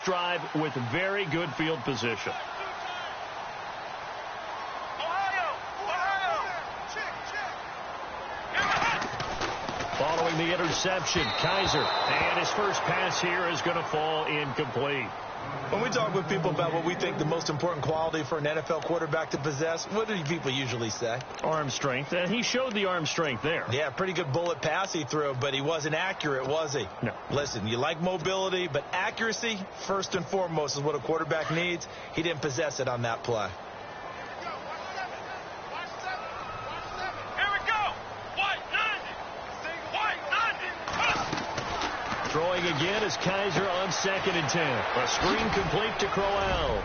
drive with very good field position. Following the interception, Kaiser, and his first pass here is going to fall incomplete. When we talk with people about what we think the most important quality for an NFL quarterback to possess, what do people usually say? Arm strength, and he showed the arm strength there. Yeah, pretty good bullet pass he threw, but he wasn't accurate, was he? No. Listen, you like mobility, but accuracy, first and foremost, is what a quarterback needs. He didn't possess it on that play. Throwing again is Kaiser on 2nd and 10. A screen complete to Crowell.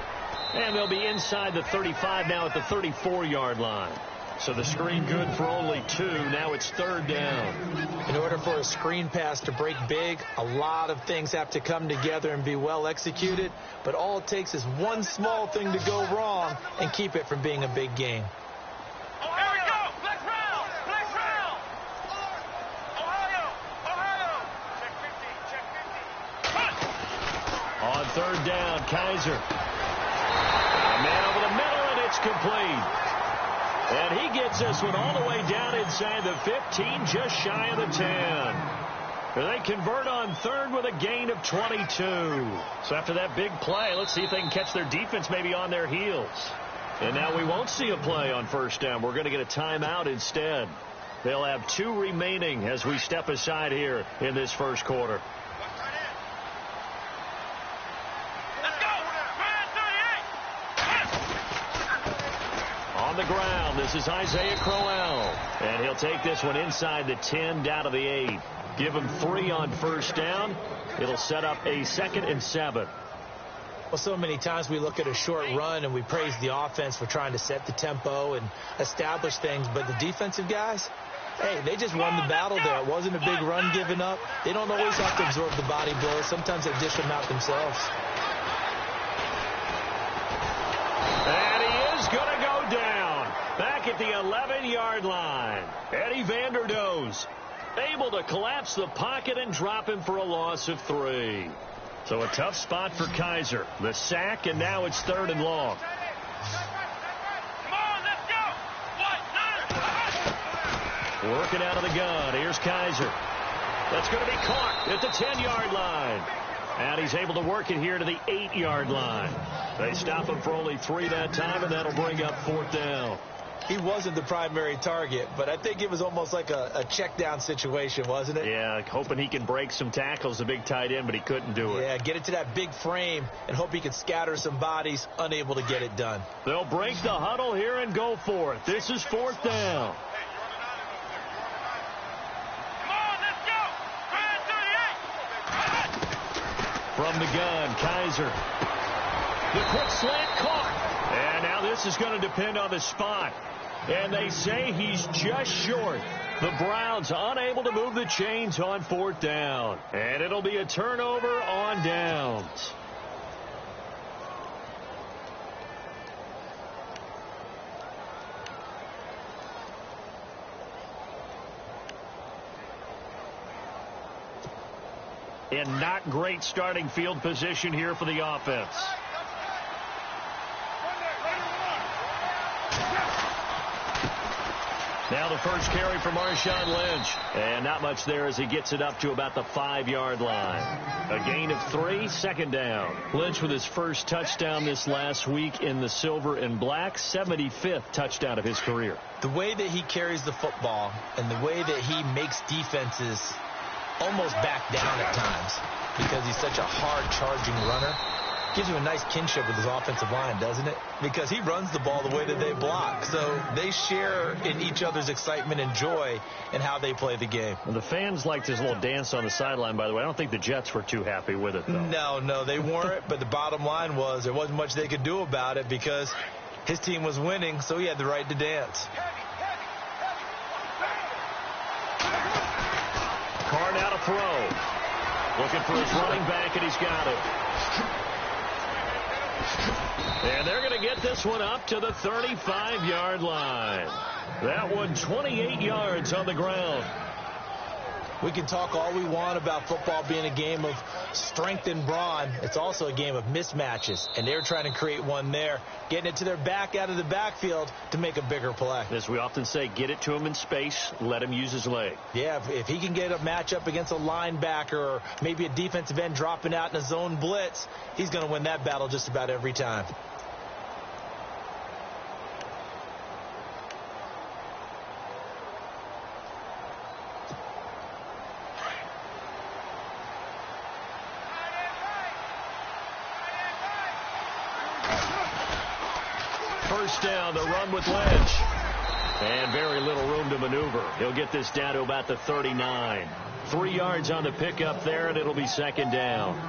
And they'll be inside the 35 now at the 34-yard line. So the screen good for only 2. Now it's 3rd down. In order for a screen pass to break big, a lot of things have to come together and be well executed. But all it takes is one small thing to go wrong and keep it from being a big game. On 3rd down, Kaiser. A man over the middle, and it's complete. And he gets this one all the way down inside the 15, just shy of the 10. They convert on 3rd with a gain of 22. So after that big play, let's see if they can catch their defense maybe on their heels. And now we won't see a play on 1st down. We're going to get a timeout instead. They'll have 2 remaining as we step aside here in this 1st quarter. On the ground, this is Isaiah Crowell. And he'll take this one inside the 10, down to the 8. Give him 3 on 1st down. It'll set up a 2nd and 7. Well, so many times we look at a short run and we praise the offense for trying to set the tempo and establish things. But the defensive guys, hey, they just won the battle there. It wasn't a big run given up. They don't always have to absorb the body blows. Sometimes they dish them out themselves. And he is going to go down back at the 11-yard line. Eddie Vanderdoes able to collapse the pocket and drop him for a loss of 3. So a tough spot for Kaiser. The sack, and now it's 3rd and long. Working out of the gun. Here's Kaiser. That's going to be caught at the 10-yard line. And he's able to work it here to the 8-yard line. They stop him for only 3 that time, and that'll bring up 4th down. He wasn't the primary target, but I think it was almost like a check down situation, wasn't it? Yeah, hoping he can break some tackles, the big tight end, but he couldn't do it. Yeah, get it to that big frame and hope he can scatter some bodies, unable to get it done. They'll break the huddle here and go for it. This is 4th down. From the gun, Kaiser. The quick slant caught. And now this is going to depend on the spot. And they say he's just short. The Browns unable to move the chains on 4th down. And it'll be a turnover on downs. In not great starting field position here for the offense. Now the first carry for Marshawn Lynch. And not much there as he gets it up to about the 5-yard line. A gain of 3, 2nd down. Lynch with his first touchdown this last week in the silver and black, 75th touchdown of his career. The way that he carries the football and the way that he makes defenses almost back down at times because he's such a hard-charging runner gives you a nice kinship with his offensive line, doesn't it? Because he runs the ball the way that they block. So they share in each other's excitement and joy in how they play the game. Well, the fans liked his little dance on the sideline, by the way. I don't think the Jets were too happy with it, though. No, they weren't. But the bottom line was there wasn't much they could do about it because his team was winning, so he had the right to dance. Carr now to throw. Looking for his running back, and he's got it. And they're going to get this one up to the 35-yard line. That one 28 yards on the ground. We can talk all we want about football being a game of strength and brawn. It's also a game of mismatches, and they're trying to create one there, getting it to their back out of the backfield to make a bigger play. As we often say, get it to him in space, let him use his leg. Yeah, if he can get a matchup against a linebacker or maybe a defensive end dropping out in a zone blitz, he's going to win that battle just about every time. First down, the run with Lynch. And very little room to maneuver. He'll get this down to about the 39. 3 yards on the pickup there, and it'll be second down.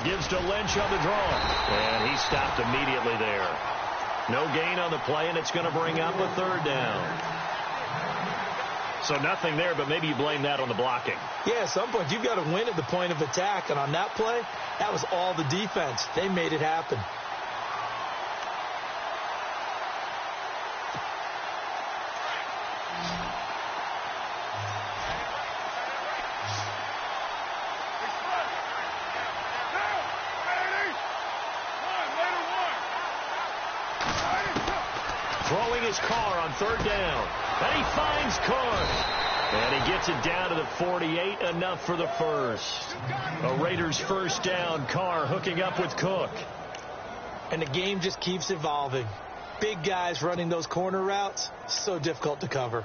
Gives to Lynch on the draw. And he stopped immediately there. No gain on the play, and it's going to bring up a third down. So nothing there, but maybe you blame that on the blocking. Yeah, at some point, you've got to win at the point of attack. And on that play, that was all the defense. They made it happen. Throwing his Carr on third down. And he finds Cook. And he gets it down to the 48, enough for the first. A Raiders first down. Carr hooking up with Cook. And the game just keeps evolving. Big guys running those corner routes, so difficult to cover.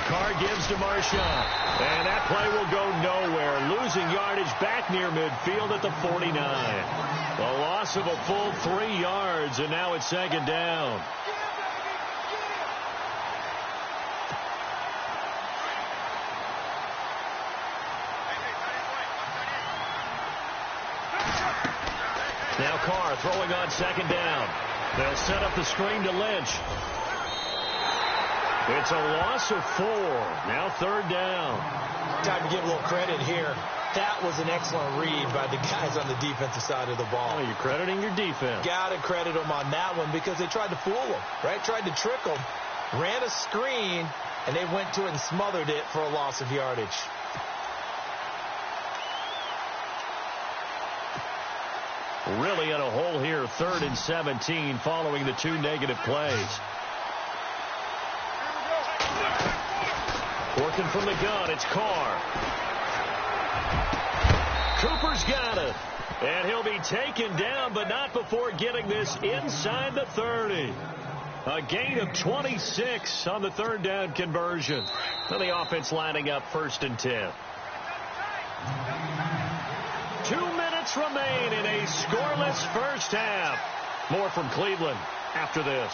Carr gives to Marshawn. And that play will go nowhere. Losing yardage back near midfield at the 49. A loss of a full 3 yards, and now it's second down. Now Carr throwing on second down. They'll set up the screen to Lynch. It's a loss of 4. Now third down. Time to give a little credit here. That was an excellent read by the guys on the defensive side of the ball. Oh, you're crediting your defense. Got to credit them on that one because they tried to fool them, right? Tried to trick them. Ran a screen, and they went to it and smothered it for a loss of yardage. Really in a hole here, 3rd and 17 following the 2 negative plays. Working from the gun, it's Carr. Cooper's got it. And he'll be taken down, but not before getting this inside the 30. A gain of 26 on the third down conversion. And the offense lining up 1st and 10. 2 minutes remain in a scoreless first half. More from Cleveland after this.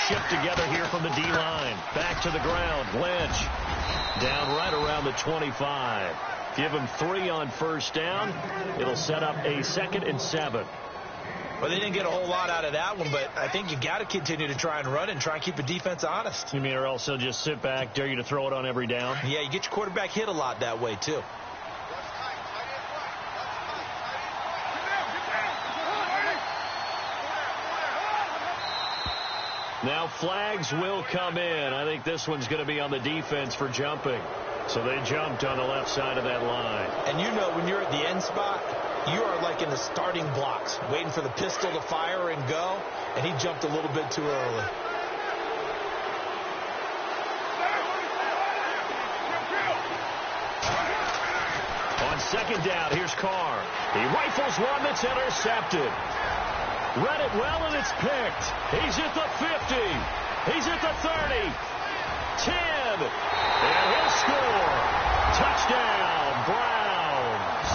Shift together here from the D-line. Back to the ground. Lynch down right around the 25. Give him 3 on first down. It'll set up a 2nd and 7. Well, they didn't get a whole lot out of that one, but I think you got to continue to try and run it and try and keep the defense honest. You mean, or else they'll just sit back, dare you to throw it on every down? Yeah, you get your quarterback hit a lot that way, too. Now flags will come in. I think this one's going to be on the defense for jumping. So they jumped on the left side of that line. And you know when you're at the end spot, you are like in the starting blocks, waiting for the pistol to fire and go, and he jumped a little bit too early. On second down, here's Carr. He rifles one that's intercepted. Read it well, and it's picked. He's at the 50. He's at the 30. 10. And he'll score. Touchdown, Browns.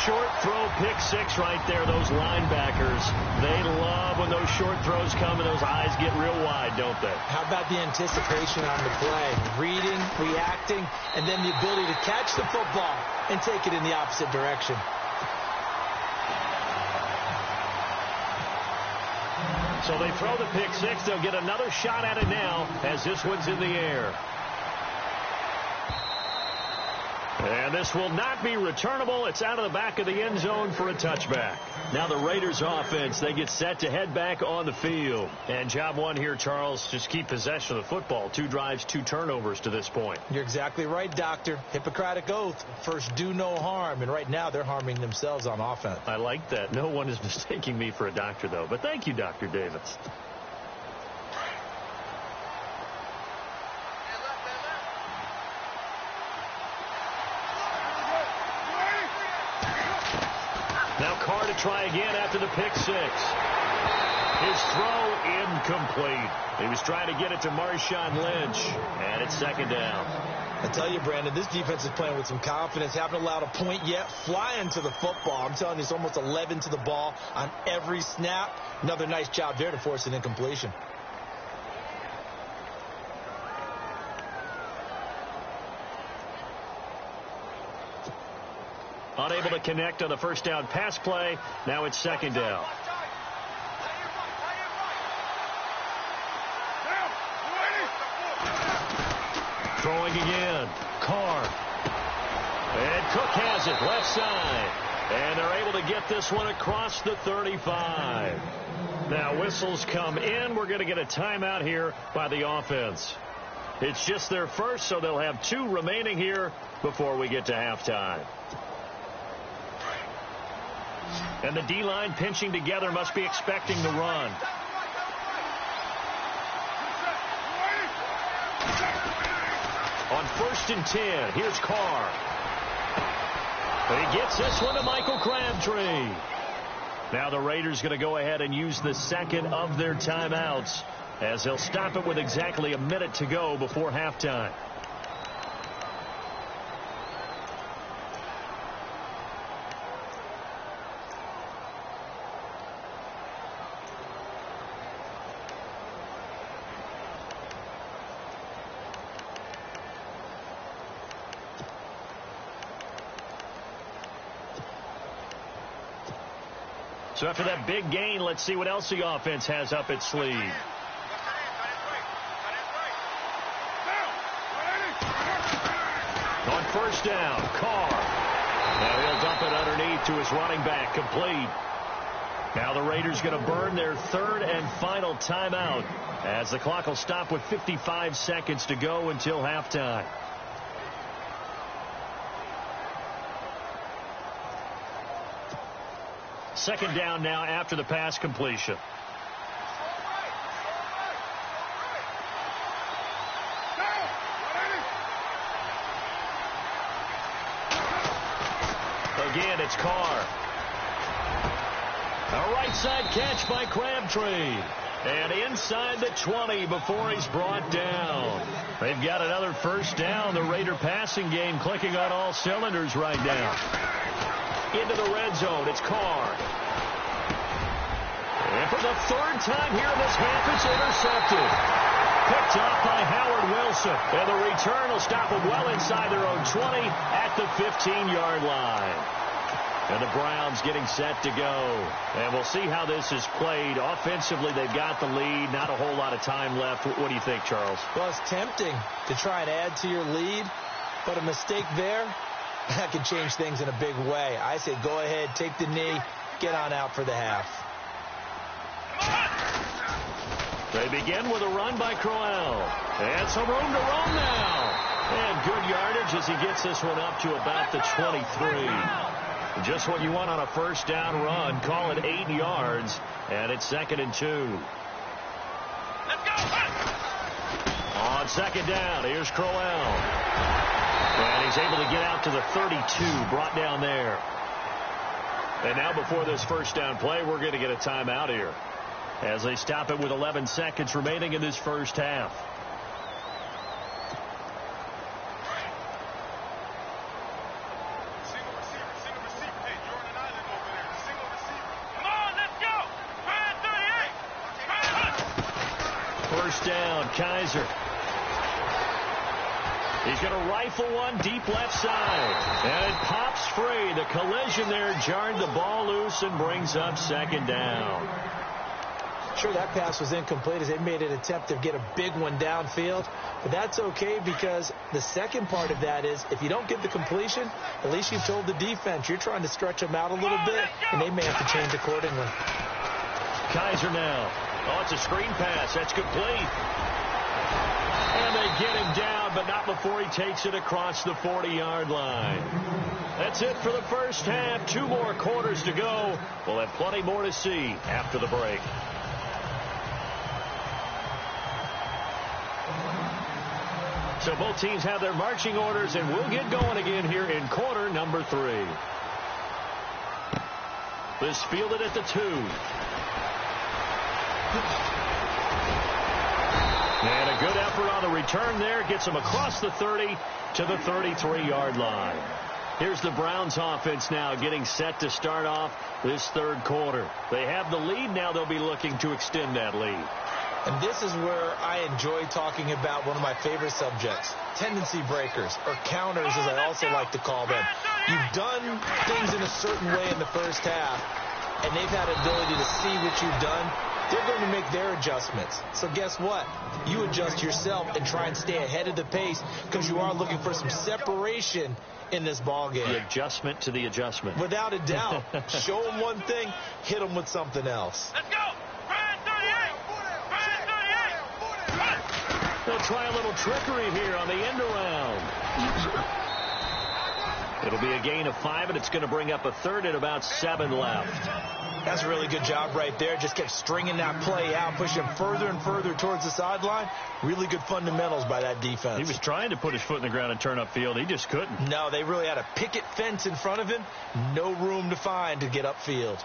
Short throw pick six right there. Those linebackers, they love when those short throws come and those eyes get real wide, don't they? How about the anticipation on the play? Reading, reacting, and then the ability to catch the football and take it in the opposite direction. So they throw the pick six. They'll get another shot at it now as this one's in the air. And this will not be returnable. It's out of the back of the end zone for a touchback. Now the Raiders offense, they get set to head back on the field. And job one here, Charles, just keep possession of the football. 2 drives, 2 turnovers to this point. You're exactly right, Doctor. Hippocratic oath. First, do no harm. And right now, they're harming themselves on offense. I like that. No one is mistaking me for a doctor, though. But thank you, Dr. Davis. Now Carr to try again after the pick six. His throw incomplete. He was trying to get it to Marshawn Lynch, and it's second down. I tell you, Brandon, this defense is playing with some confidence. Haven't allowed a point yet. Flying to the football. I'm telling you, it's almost 11 to the ball on every snap. Another nice job there to force an incompletion. Unable to connect on the first down pass play. Now it's second down. Throwing again. Carr. And Cook has it left side. And they're able to get this one across the 35. Now whistles come in. We're going to get a timeout here by the offense. It's just their first, so they'll have 2 remaining here before we get to halftime. And the D-line pinching together, must be expecting the run. On 1st and 10, here's Carr. He gets this one to Michael Crabtree. Now the Raiders going to go ahead and use the second of their timeouts as they'll stop it with exactly a minute to go before halftime. So after that big gain, let's see what else the offense has up its sleeve. On 1st down, Carr. Now he'll dump it underneath to his running back, complete. Now the Raiders going to burn their 3rd and final timeout as the clock will stop with 55 seconds to go until halftime. Second down now after the pass completion. Again, it's Carr. A right side catch by Crabtree. And inside the 20 before he's brought down. They've got another first down. The Raider passing game clicking on all cylinders right now. Into the red zone, it's Carr. And for the 3rd time here in this half, it's intercepted. Picked off by Howard Wilson. And the return will stop them well inside their own 20 at the 15-yard line. And the Browns getting set to go. And we'll see how this is played. Offensively, they've got the lead. Not a whole lot of time left. What do you think, Charles? Well, it's tempting to try and add to your lead, but a mistake there, that can change things in a big way. I say go ahead, take the knee, get on out for the half. They begin with a run by Crowell. And some room to run now. And good yardage as he gets this one up to about the 23. Just what you want on a first down run. Call it 8 yards. And it's 2nd and 2. Let's go. On second down, here's Crowell. And he's able to get out to the 32, brought down there. And now before this first down play, we're going to get a timeout here as they stop it with 11 seconds remaining in this first half. Single receiver. Hey, Jordan and Island over there. down. Kaiser. He's going to rifle one deep left side. And it pops free. The collision there jarred the ball loose and brings up second down. Sure, that pass was incomplete as they made an attempt to get a big one downfield. But that's okay because the second part of that is if you don't get the completion, at least you've told the defense you're trying to stretch them out a little bit, and they may have to change accordingly. Kaiser now. Oh, it's a screen pass. That's complete. And they get him down, but not before he takes it across the 40-yard line. That's it for the first half. 2 more quarters to go. We'll have plenty more to see after the break. So both teams have their marching orders, and we'll get going again here in quarter number 3. This fielded at the 2. And a good effort on the return there. Gets him across the 30 to the 33-yard line. Here's the Browns offense now getting set to start off this third quarter. They have the lead. Now they'll be looking to extend that lead. And this is where I enjoy talking about one of my favorite subjects, tendency breakers, or counters as I also like to call them. You've done things in a certain way in the first half, and they've had ability to see what you've done. They're going to make their adjustments. So guess what? You adjust yourself and try and stay ahead of the pace because you are looking for some separation in this ball game. The adjustment to the adjustment. Without a doubt. Show them one thing, hit them with something else. Let's go. They'll try a little trickery here on the end around. It'll be a gain of 5, and it's going to bring up a third and about 7 left. That's a really good job right there. Just kept stringing that play out, pushing further and further towards the sideline. Really good fundamentals by that defense. He was trying to put his foot in the ground and turn upfield. He just couldn't. No, they really had a picket fence in front of him. No room to find to get upfield.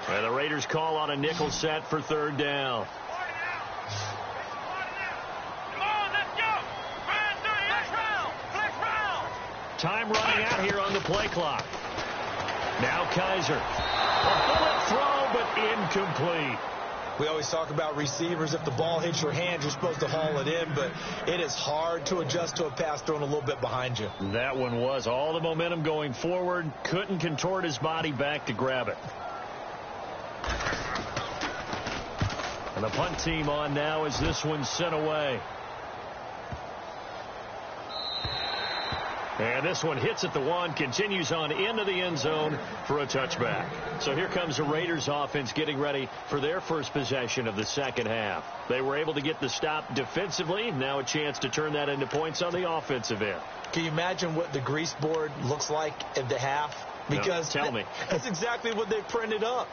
And the Raiders call on a nickel set for third down. Time running out here on the play clock. Now Kaiser. A bullet throw, but incomplete. We always talk about receivers. If the ball hits your hand, you're supposed to haul it in, but it is hard to adjust to a pass thrown a little bit behind you. That one was all the momentum going forward. Couldn't contort his body back to grab it. And the punt team on now as this one's sent away. And this one hits at the 1, continues on into the end zone for a touchback. So here comes the Raiders offense getting ready for their first possession of the second half. They were able to get the stop defensively. Now a chance to turn that into points on the offensive end. Can you imagine what the grease board looks like at the half? Because no, tell me. That's exactly what they printed up.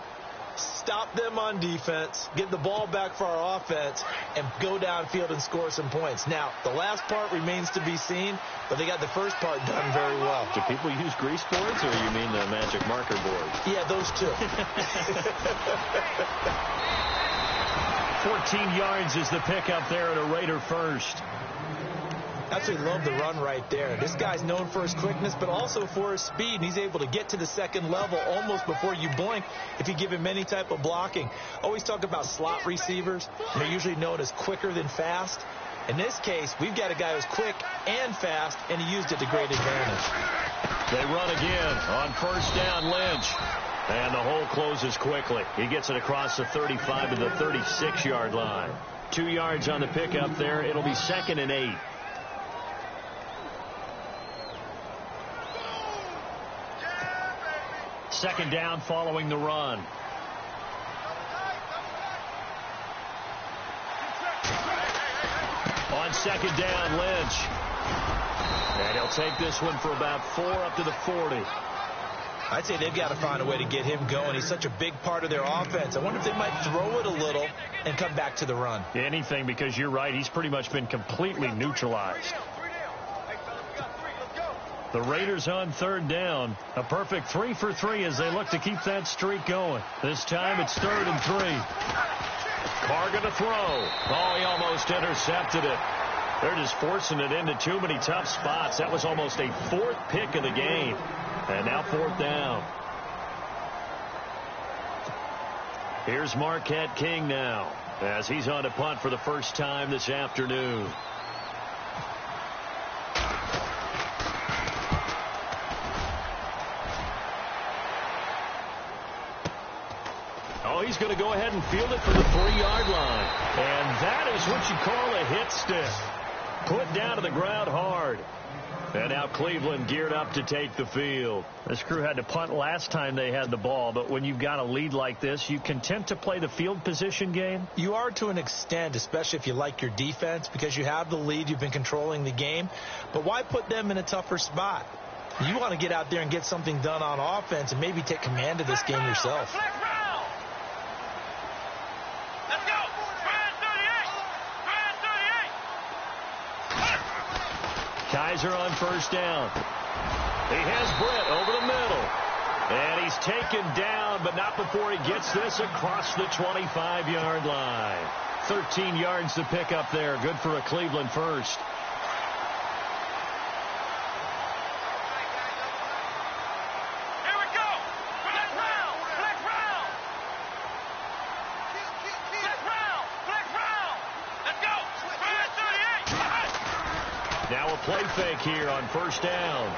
Stop them on defense, get the ball back for our offense, and go downfield and score some points. Now, the last part remains to be seen, but they got the first part done very well. Do people use grease boards, or you mean the magic marker board? Yeah, those two. 14 yards is the pickup there at a Raider first. Absolutely love the run right there. This guy's known for his quickness, but also for his speed. He's able to get to the second level almost before you blink if you give him any type of blocking. Always talk about slot receivers. They're usually known as quicker than fast. In this case, we've got a guy who's quick and fast, and he used it to great advantage. They run again on first down, Lynch. And the hole closes quickly. He gets it across the 35 to the 36-yard line. 2 yards on the pickup there. It'll be 2nd and 8. Second down following the run. On second down, Lynch. And he'll take this one for about 4 up to the 40. I'd say they've got to find a way to get him going. He's such a big part of their offense. I wonder if they might throw it a little and come back to the run. Anything, because you're right. He's pretty much been completely neutralized. The Raiders on third down. A perfect 3 for 3 as they look to keep that streak going. This time it's 3rd and 3. Carr going to throw. Oh, he almost intercepted it. They're just forcing it into too many tough spots. That was almost a fourth pick of the game. And now fourth down. Here's Marquette King now, as he's on to punt for the first time this afternoon. Oh, he's going to go ahead and field it from the 3-yard line. And that is what you call a hit stick. Put down to the ground hard. And now Cleveland geared up to take the field. This crew had to punt last time they had the ball, but when you've got a lead like this, you content to play the field position game? You are to an extent, especially if you like your defense, because you have the lead, you've been controlling the game. But why put them in a tougher spot? You want to get out there and get something done on offense and maybe take command of this game yourself. Kaiser on first down. He has Britt over the middle. And he's taken down, but not before he gets this across the 25-yard line. 13 yards to pick up there. Good for a Cleveland first. Here we go. Flex round. Flex round. Flex round. Flex round. Let's go. 38. Now a play fake here on first down.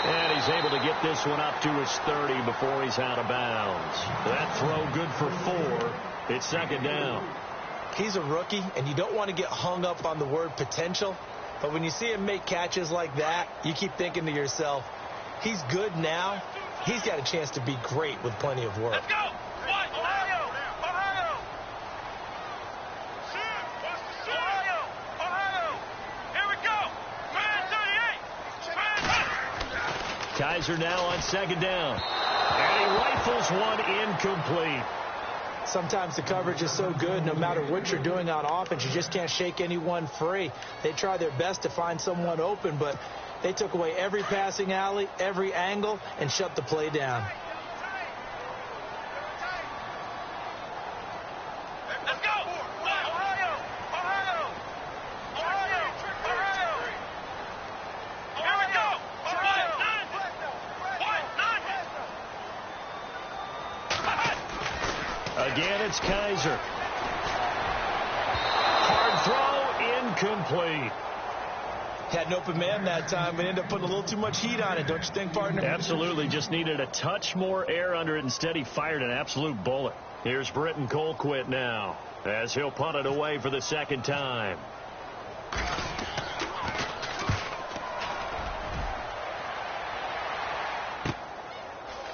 And he's able to get this one up to his 30 before he's out of bounds. That throw good for 4. It's second down. He's a rookie, and you don't want to get hung up on the word potential. But when you see him make catches like that, you keep thinking to yourself, he's good now. He's got a chance to be great with plenty of work. Let's go. Ohio. Ohio. Ohio. Here we go. 38. Kaiser now on second down. And he rifles one incomplete. Sometimes the coverage is so good, no matter what you're doing on offense, you just can't shake anyone free. They try their best to find someone open, but they took away every passing alley, every angle, and shut the play down. Let's go. Ohio. Ohio. Ohio. Ohio. Here we go. Again, it's Kaiser. Hard throw, incomplete. Had an open man that time, but ended up putting a little too much heat on it, don't you think, partner? Absolutely, just needed a touch more air under it. Instead, he fired an absolute bullet. Here's Britton Colquitt now, as he'll punt it away for the second time.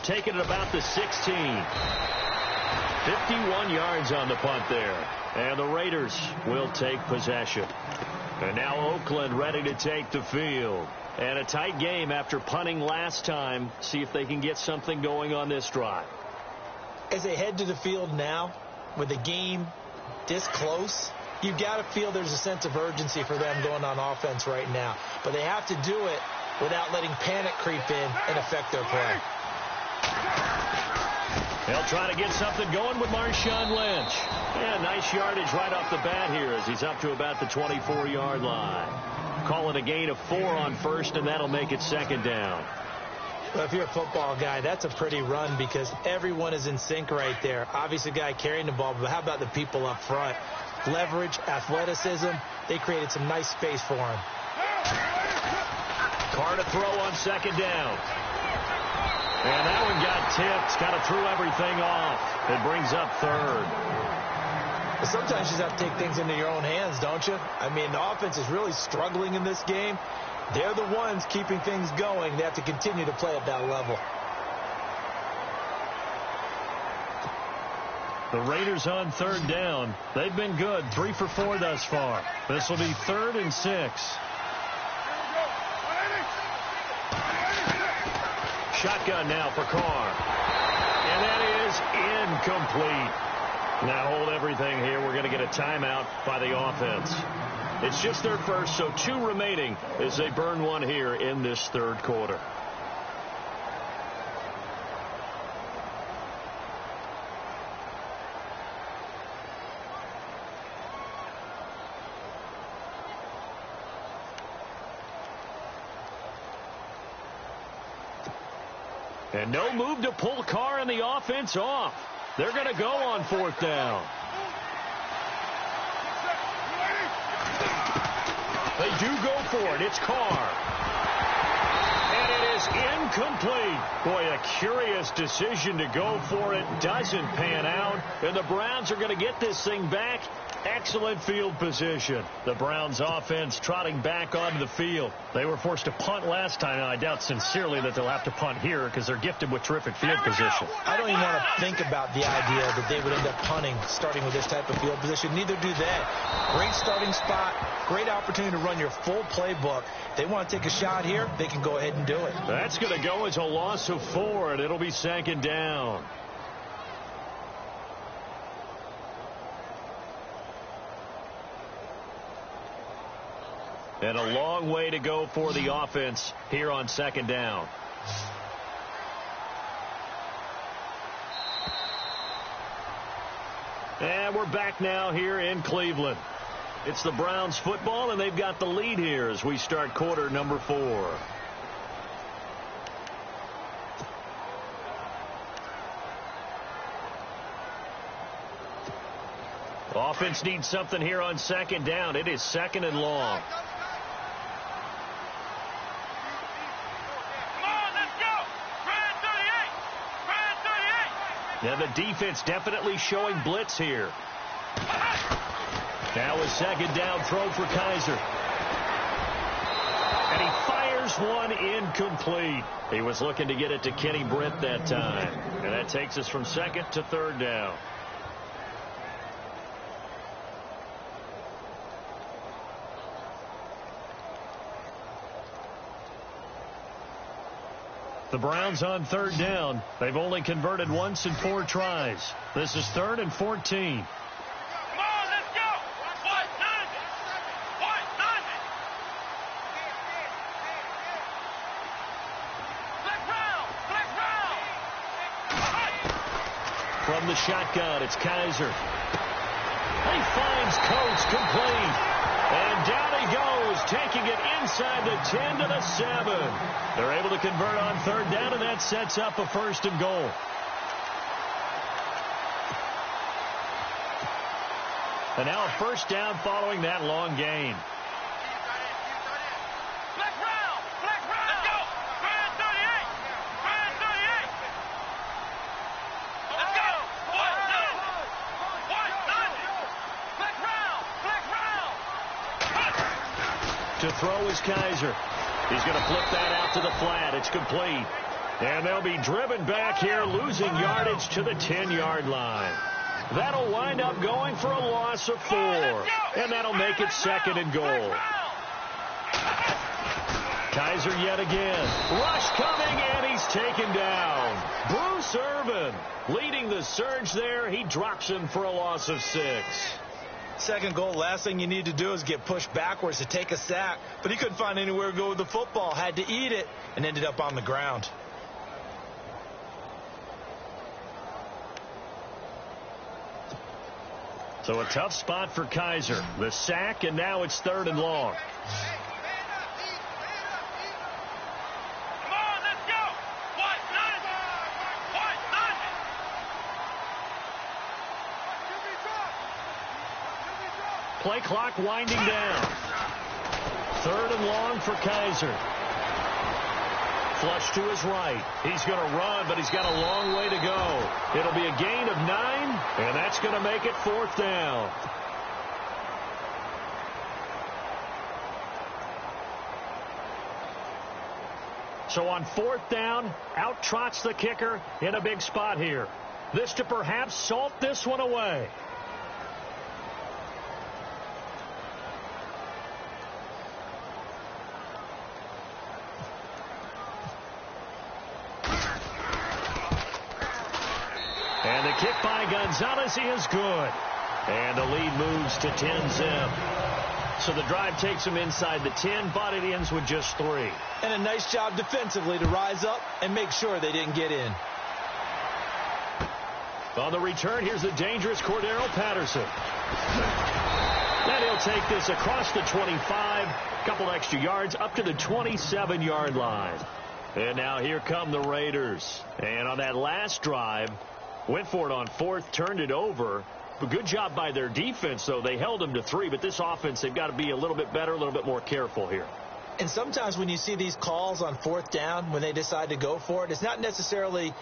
Taking it about the 16. 51 yards on the punt there. And the Raiders will take possession. And now Oakland ready to take the field. And a tight game after punting last time. See if they can get something going on this drive. As they head to the field now, with the game this close, you've got to feel there's a sense of urgency for them going on offense right now. But they have to do it without letting panic creep in and affect their play. They'll try to get something going with Marshawn Lynch. Yeah, nice yardage right off the bat here as he's up to about the 24-yard line. Call it a gain of 4 on first, and that'll make it second down. Well, if you're a football guy, that's a pretty run because everyone is in sync right there. Obviously, the guy carrying the ball, but how about the people up front? Leverage, athleticism, they created some nice space for him. Carr to throw on second down. And that one got tipped, kind of threw everything off. It brings up third. But sometimes you just have to take things into your own hands, don't you? I mean, the offense is really struggling in this game. They're the ones keeping things going. They have to continue to play at that level. The Raiders on third down. They've been good, 3 for 4 thus far. This will be 3rd and 6. Shotgun now for Carr. And that is incomplete. Now hold everything here. We're going to get a timeout by the offense. It's just their first, so 2 remaining as they burn one here in this third quarter. And no move to pull Carr and the offense off. They're going to go on 4th down. They do go for it. It's Carr. And it is incomplete. Boy, a curious decision to go for it. Doesn't pan out. And the Browns are going to get this thing back. Excellent field position. The Browns offense trotting back onto the field. They were forced to punt last time, and I doubt sincerely that they'll have to punt here because they're gifted with terrific field position. I don't even want to think about the idea that they would end up punting starting with this type of field position. Neither do they. Great starting spot, great opportunity to run your full playbook. They want to take a shot here, they can go ahead and do it. That's going to go as a loss of 4, and it'll be 2nd down. And a long way to go for the offense here on 2nd down. And we're back now here in Cleveland. It's the Browns football, and they've got the lead here as we start quarter number 4. Offense needs something here on 2nd down. It is 2nd and long. Now the defense definitely showing blitz here. Now a 2nd down throw for Kaiser. And he fires one incomplete. He was looking to get it to Kenny Britt that time. And that takes us from 2nd to 3rd down. The Browns on 3rd down. They've only converted once in 4 tries. This is 3rd and 14. Come on, let's go. What? From the shotgun, it's Kaiser. He finds Coates complete. And down he goes, taking it inside the 10 to the 7. They're able to convert on 3rd down, and that sets up a 1st and goal. And now a 1st down following that long gain. To throw is Kaiser. He's going to flip that out to the flat. It's complete. And they'll be driven back here, losing yardage to the 10-yard line. That'll wind up going for a loss of 4. And that'll make it 2nd and goal. Kaiser yet again. Rush coming, and he's taken down. Bruce Irvin leading the surge there. He drops him for a loss of 6. 2nd goal, last thing you need to do is get pushed backwards to take a sack. But he couldn't find anywhere to go with the football. Had to eat it and ended up on the ground. So a tough spot for Kaiser. The sack, and now it's 3rd and long. Play clock winding down. 3rd and long for Kaiser. Flush to his right. He's going to run, but he's got a long way to go. It'll be a gain of 9, and that's going to make it 4th down. So on 4th down, out trots the kicker in a big spot here. This to perhaps salt this one away. And the kick by Gonzalez is good. And the lead moves to 10-zip. So the drive takes him inside the 10, but it ends with just 3. And a nice job defensively to rise up and make sure they didn't get in. On the return, here's the dangerous Cordero Patterson. And he'll take this across the 25, couple extra yards, up to the 27-yard line. And now here come the Raiders. And on that last drive, went for it on fourth, turned it over. But good job by their defense, though. They held them to 3, but this offense, they've got to be a little bit better, a little bit more careful here. And sometimes when you see these calls on fourth down, when they decide to go for it, it's not necessarily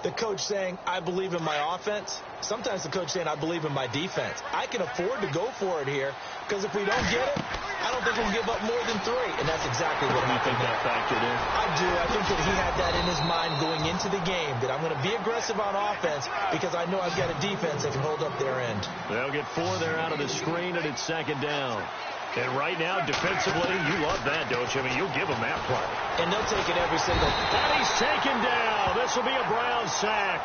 the coach saying, I believe in my offense. Sometimes the coach saying, I believe in my defense. I can afford to go for it here because if we don't get it, I don't think we'll give up more than 3. And that's exactly what I think that factored in. I do. I think that he had that in his mind going into the game, that I'm going to be aggressive on offense because I know I've got a defense that can hold up their end. They'll get 4 there out of the screen, and it's second down. And right now, defensively, you love that, don't you? I mean, you'll give them that play. And they'll take it every single time. And he's taken down. This will be a Brown sack.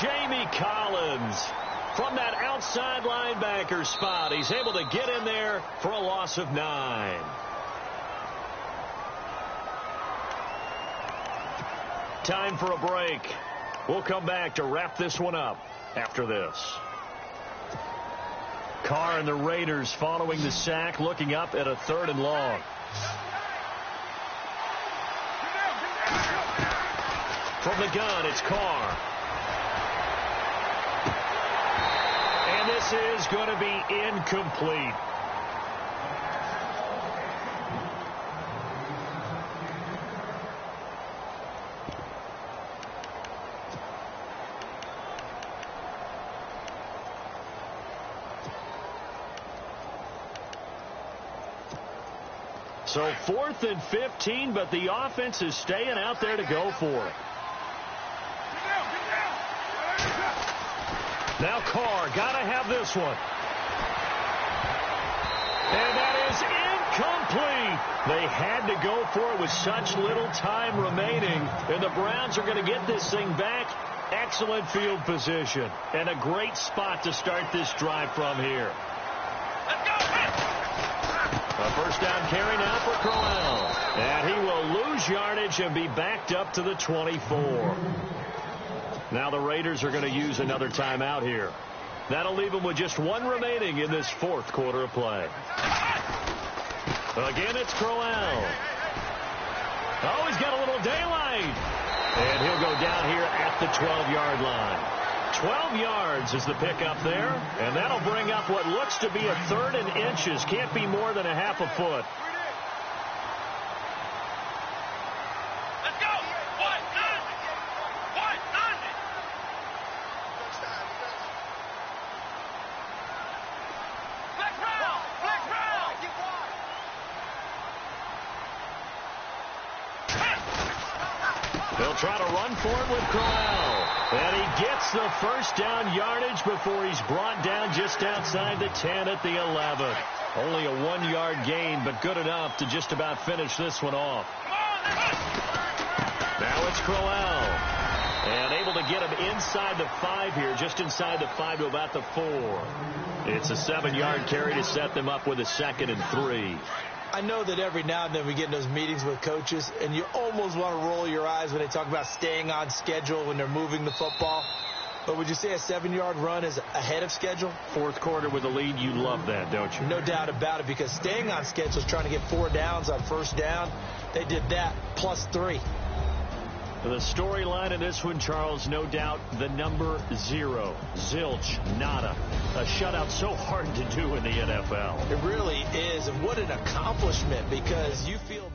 Jamie Collins from that outside linebacker spot. He's able to get in there for a loss of 9. Time for a break. We'll come back to wrap this one up after this. Carr and the Raiders following the sack, looking up at a 3rd and long. From the gun, it's Carr. And this is going to be incomplete. So 4th and 15, but the offense is staying out there to go for it. Now Carr, got to have this one. And that is incomplete. They had to go for it with such little time remaining. And the Browns are going to get this thing back. Excellent field position. And a great spot to start this drive from here. A first down carry now for Crowell. And he will lose yardage and be backed up to the 24. Now the Raiders are going to use another timeout here. That'll leave them with just 1 remaining in this 4th quarter of play. Again, it's Crowell. Oh, he's got a little daylight. And he'll go down here at the 12-yard line. 12 yards is the pickup there, and that'll bring up what looks to be a 3rd and inches. Can't be more than a half a foot. Let's go. What? Black round. They'll try to run for it with Crowell. And he gets the first down yardage before he's brought down just outside the 10 at the 11. Only a 1-yard gain, but good enough to just about finish this one off. Now it's Crowell. And able to get him inside the 5 here, just inside the 5 to about the 4. It's a 7-yard carry to set them up with a 2nd and 3. I know that every now and then we get in those meetings with coaches, and you almost want to roll your eyes when they talk about staying on schedule when they're moving the football. But would you say a 7-yard run is ahead of schedule? 4th quarter with a lead, you love that, don't you? No doubt about it, because staying on schedule is trying to get 4 downs on first down. They did that plus 3. The storyline in this one, Charles, no doubt the number 0. Zilch, nada. A shutout so hard to do in the NFL. It really is, and what an accomplishment, because you feel